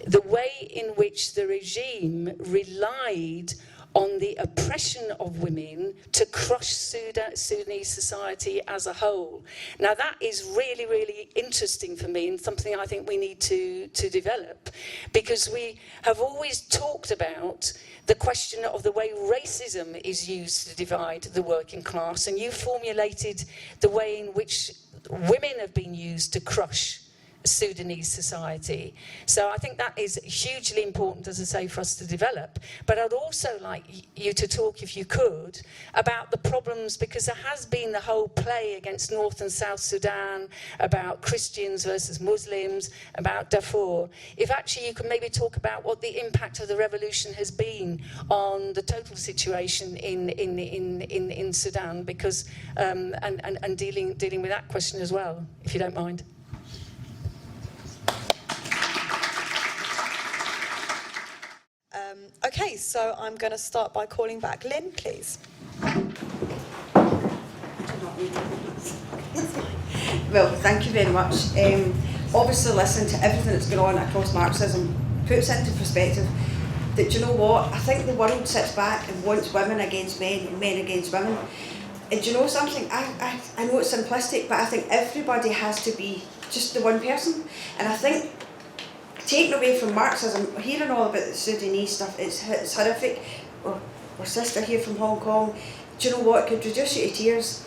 the way in which the regime relied on the oppression of women to crush Sudanese society as a whole. Now that is really, really interesting for me, and something I think we need to develop, because we have always talked about the question of the way racism is used to divide the working class, and you formulated the way in which women have been used to crush Sudanese society. So I think that is hugely important, as I say, for us to develop. But I'd also like you to talk, if you could, about the problems, because there has been the whole play against North and South Sudan, about Christians versus Muslims, about Darfur. If actually you could maybe talk about what the impact of the revolution has been on the total situation in Sudan, because and dealing with that question as well, if you don't mind. Okay, so I'm going to start by calling back Lynn, please. Well, thank you very much. Obviously, listening to everything that's going on across Marxism puts into perspective that, you know what, I think the world sits back and wants women against men and men against women. And do you know something? I know it's simplistic, but I think everybody has to be just the one person. And I think, taken away from Marxism, hearing all about the Sudanese stuff, it's horrific. Our sister here from Hong Kong, do you know what, it could reduce you to tears.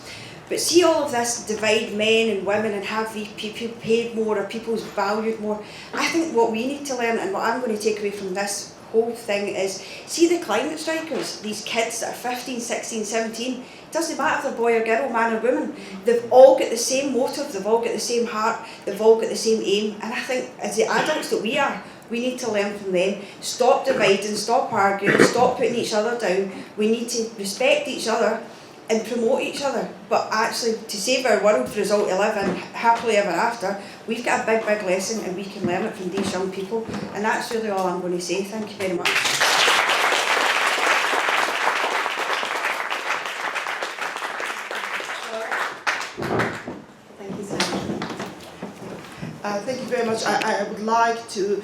But see all of this divide men and women and have people paid more or people's valued more. I think what we need to learn, and what I'm going to take away from this whole thing, is see the climate strikers, these kids that are 15, 16, 17, it doesn't matter if they're boy or girl, man or woman, they've all got the same motive, they've all got the same heart, they've all got the same aim. And I think as the adults that we are, we need to learn from them. Stop dividing, stop arguing, stop putting each other down. We need to respect each other and promote each other. But actually, to save our world for us all to live in happily ever after, we've got a big, big lesson, and we can learn it from these young people. And that's really all I'm going to say. Thank you very much. Thank you so much. Thank you very much. I would like to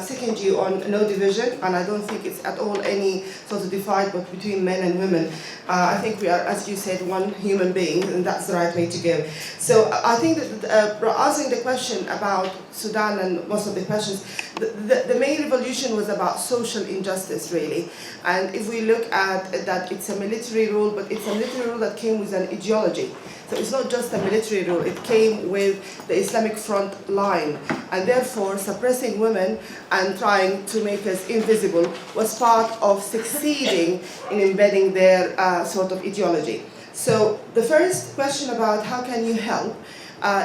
second you on no division, and I don't think it's at all any sort of divide but between men and women. I think we are, as you said, one human being, and that's the right way to go. So I think that answering the question about Sudan and most of the questions, the main revolution was about social injustice, really. And if we look at that, it's a military rule, but it's a military rule that came with an ideology. So it's not just a military rule, it came with the Islamic front line. And therefore, suppressing women and trying to make us invisible was part of succeeding in embedding their sort of ideology. So the first question about how can you help,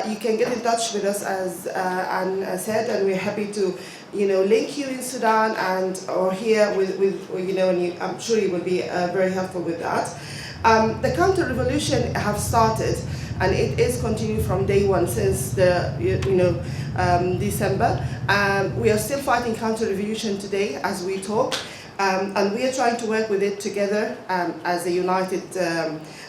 you can get in touch with us, as Anne said, and we're happy to link you in Sudan and or here with and I'm sure you will be very helpful with that. The counter-revolution have started, and it is continuing from day one since the December. We are still fighting counter-revolution today as we talk, and we are trying to work with it together as a united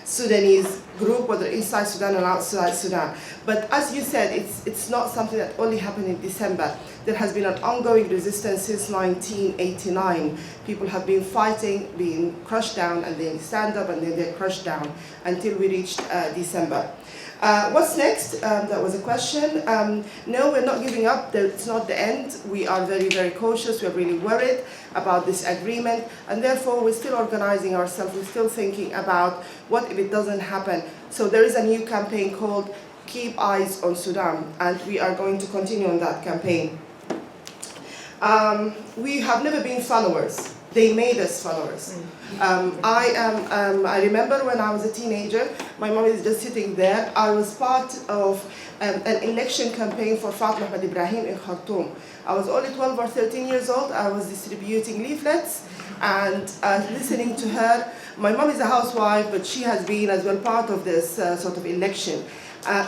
Sudanese group, whether inside Sudan or outside Sudan. But as you said, it's not something that only happened in December. There has been an ongoing resistance since 1989. People have been fighting, being crushed down, and then stand up, and then they're crushed down until we reached December. What's next? That was a question. No, we're not giving up. It's not the end. We are very, very cautious. We're really worried about this agreement, and therefore we're still organizing ourselves. We're still thinking about what if it doesn't happen. So there is a new campaign called Keep Eyes on Sudan, and we are going to continue on that campaign. We have never been followers. they made us followers. I remember when I was a teenager, my mom is just sitting there. I was part of an election campaign for Fatima Ahmed Ibrahim in Khartoum. I was only 12 or 13 years old. I was distributing leaflets and listening to her. My mom is a housewife, but she has been as well part of this sort of election.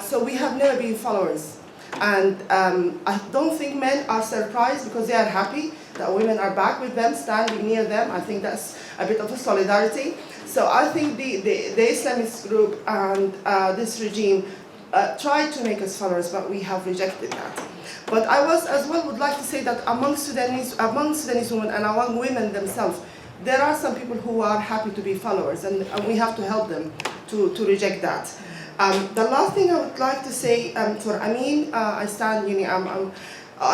So we have never been followers. And I don't think men are surprised because they are happy that women are back with them, standing near them. I think that's a bit of a solidarity. So I think the Islamist group and this regime tried to make us followers, but we have rejected that. But I would like to say that among Sudanese women and among women themselves, there are some people who are happy to be followers, and we have to help them to reject that. The last thing I would like to say for Amin, I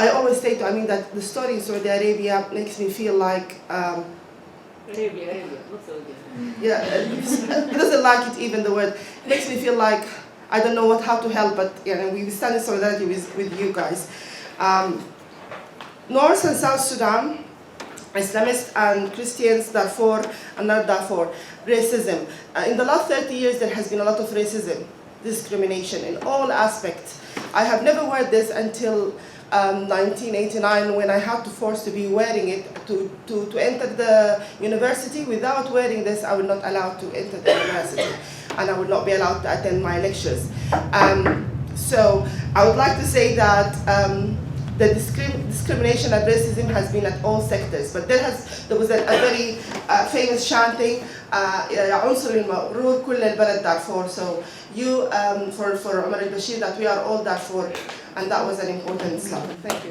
always say to Amin that the story in Saudi Arabia makes me feel like Arabia, not Saudi. Yeah, he doesn't like it even the word. It makes me feel like I don't know how to help, but we stand in solidarity with you guys. North and South Sudan, Islamists and Christians, Darfur and not Darfur, racism. In the last 30 years, there has been a lot of racism, discrimination in all aspects. I have never worn this until 1989 when I had to force to be wearing it to enter the university. Without wearing this, I would not allowed to enter the university, and I would not be allowed to attend my lectures. So I would like to say that the discrimination and racism has been at all sectors, but there was a very famous chanting, عنصر المغرور كل البلد Darfur. So you for Omar al-Bashir that we are all Darfur, and that was an important slide. Thank you.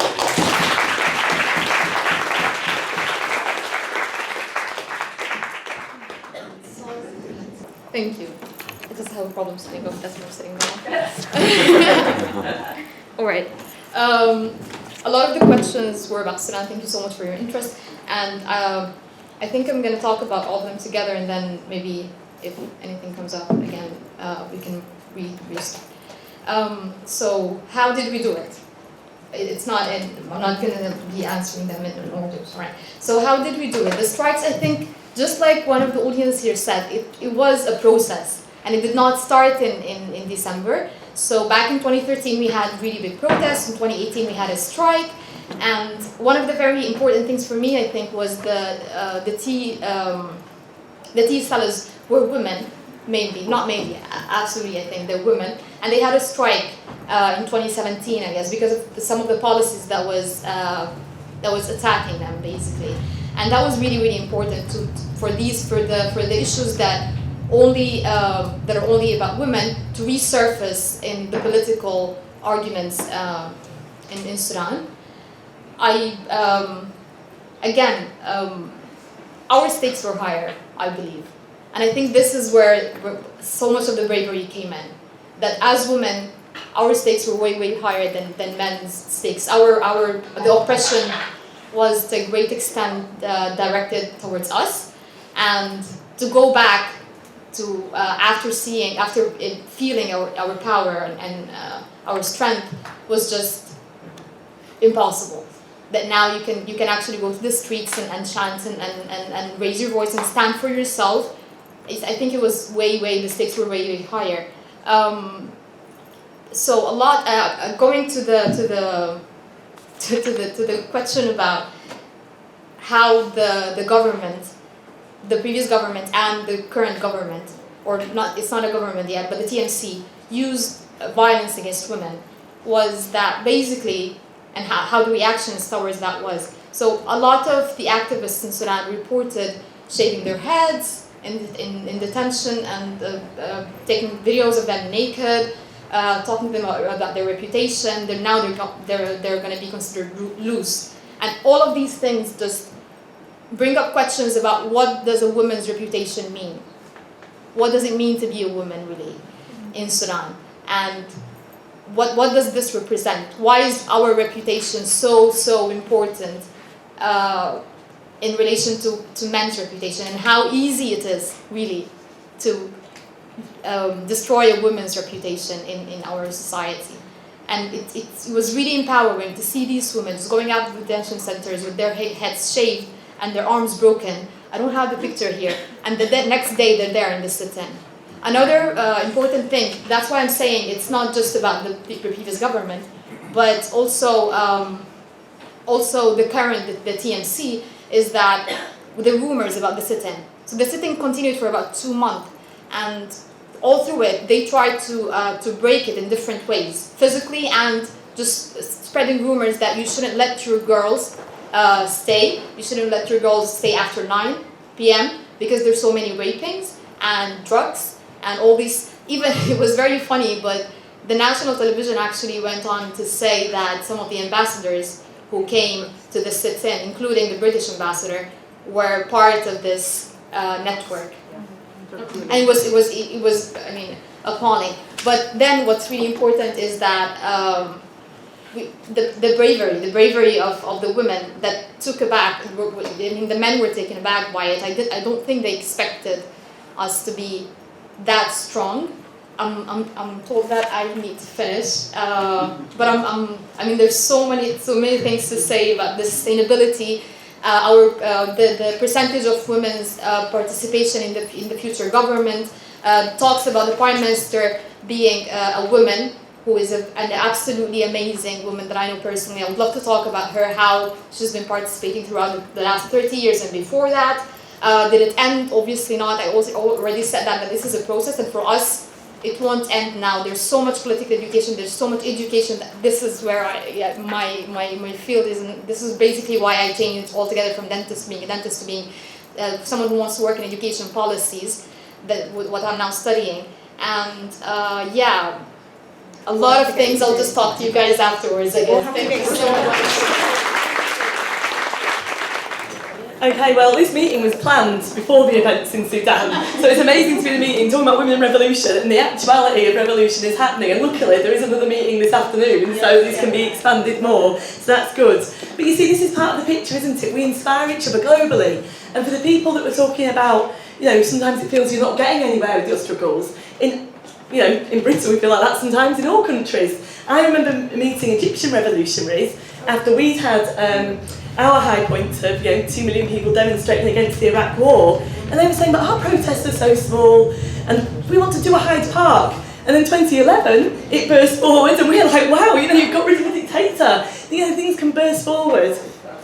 Thank you. I just have a problem sitting up, that's why I'm sitting down. All right. A lot of the questions were about Sudan. Thank you so much for your interest. And I think I'm going to talk about all of them together, and then maybe if anything comes up again, we can restart. So how did we do it? It's not, I'm not going to be answering them in order, right? So how did we do it? The strikes, I think, just like one of the audience here said, it was a process, and it did not start in December. So back in 2013, we had really big protests. In 2018, we had a strike. And one of the very important things for me, I think, was the tea sellers were women, mainly, not mainly, absolutely, I think, they're women. And they had a strike in 2017, I guess, because of some of the policies that was attacking them, basically. And that was really, really important for the issues that are only about women to resurface in the political arguments in Sudan. Our stakes were higher, I believe. And I think this is where so much of the bravery came in. That as women, our stakes were way, way higher than men's stakes. The oppression was to a great extent directed towards us. And to go back to after feeling our power and our strength was just impossible. That now you can actually go to the streets and chant and raise your voice and stand for yourself. I think it was the stakes were way higher. So a lot going to the question about how the government, the previous government and the current government, it's not a government yet, but the TMC used violence against women, was that basically, and how the reactions towards that was. So a lot of the activists in Sudan reported shaving their heads in detention and taking videos of them naked, talking to them about their reputation. They're going to be considered loose, and all of these things just bring up questions about what does a woman's reputation mean? What does it mean to be a woman really in Sudan? And what does this represent? Why is our reputation so important in relation to men's reputation, and how easy it is really to destroy a woman's reputation in our society? And it was really empowering to see these women just going out of the detention centers with their heads shaved and their arms broken. I don't have the picture here. And the next day they're there in the sit-in. Another important thing, that's why I'm saying it's not just about the previous government, but also the current, the TMC, is that the rumors about the sit-in. So the sit-in continued for about 2 months, and all through it, they tried to break it in different ways, physically and just spreading rumors that you shouldn't let your girls stay. You shouldn't let your girls stay after 9 p.m. because there's so many rapings and drugs and all these. Even it was very funny, but the national television actually went on to say that some of the ambassadors who came to the sit-in, including the British ambassador, were part of this network. And it was I mean, appalling. But then what's really important is that the bravery of the women that took aback. I mean, the men were taken aback by it. I don't think they expected us to be that strong. I'm told that I need to finish, but I mean, there's so many things to say about the sustainability. The percentage of women's participation in the future government, talks about the Prime Minister being a woman who is an absolutely amazing woman that I know personally. I would love to talk about her, how she's been participating throughout the last 30 years and before that. Did it end? Obviously not. I also already said that this is a process, and for us, it won't end now. There's so much political education, there's so much education that this is where my field is, and this is basically why I changed altogether from being a dentist to being someone who wants to work in education policies, what I'm now studying. And yeah, a lot of things. I'll just talk to you guys afterwards, I guess. Thank you so much. Okay, well, this meeting was planned before the events in Sudan, so it's amazing to be in the meeting talking about women in revolution, and the actuality of revolution is happening, and luckily there is another meeting this afternoon, so this can be expanded more, so that's good. But you see, this is part of the picture, isn't it? We inspire each other globally, and for the people that we're talking about, you know, sometimes it feels you're not getting anywhere with your struggles. In Britain we feel like that sometimes in all countries. I remember meeting Egyptian revolutionaries after we'd had our high point of 2 million people demonstrating against the Iraq war, and they were saying, but our protests are so small and we want to do a Hyde Park. And in 2011 it burst forward, and we were like, wow, you've got rid of a dictator. Things can burst forward,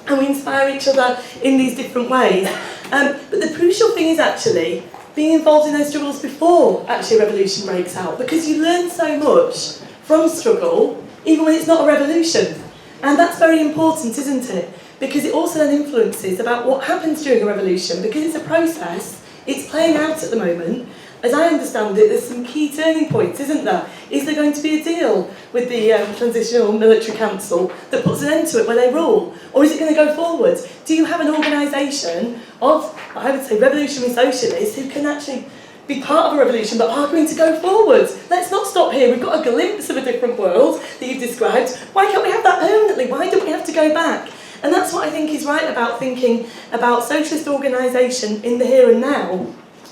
and we inspire each other in these different ways. But the crucial thing is actually being involved in those struggles before actually a revolution breaks out, because you learn so much from struggle even when it's not a revolution. And that's very important, isn't it? Because it also then influences about what happens during a revolution, because it's a process, it's playing out at the moment. As I understand it, there's some key turning points, isn't there? Is there going to be a deal with the Transitional Military Council that puts an end to it where they rule? Or is it going to go forward? Do you have an organisation of, I would say, revolutionary socialists who can actually be part of a revolution but are going to go forward? Let's not stop here. We've got a glimpse of a different world that you've described. Why can't we have that permanently? Why don't we have to go back? And that's what I think is right about thinking about socialist organisation in the here and now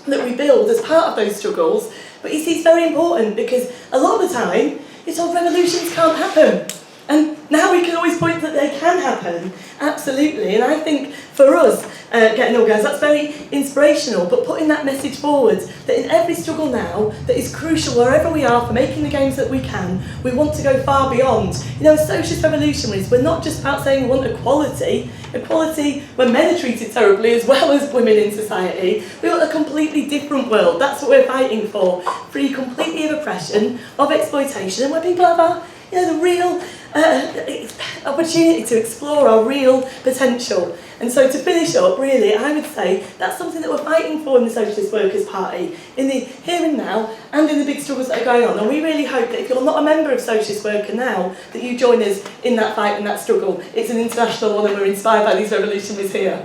that we build as part of those struggles. But you see, it's very important, because a lot of the time it's all revolutions can't happen. And now we can always point that they can happen, absolutely. And I think for us, getting organised, that's very inspirational, but putting that message forward, that in every struggle now, that is crucial wherever we are for making the gains that we can, we want to go far beyond. As socialist revolutionaries, we're not just about saying we want equality when men are treated terribly as well as women in society. We want a completely different world. That's what we're fighting for. Free completely of oppression, of exploitation, and where people have the real opportunity to explore our real potential. And so to finish up, really, I would say that's something that we're fighting for in the Socialist Workers' Party, in the here and now, and in the big struggles that are going on. And we really hope that if you're not a member of Socialist Worker now, that you join us in that fight and that struggle. It's an international one, and we're inspired by these revolutionaries here.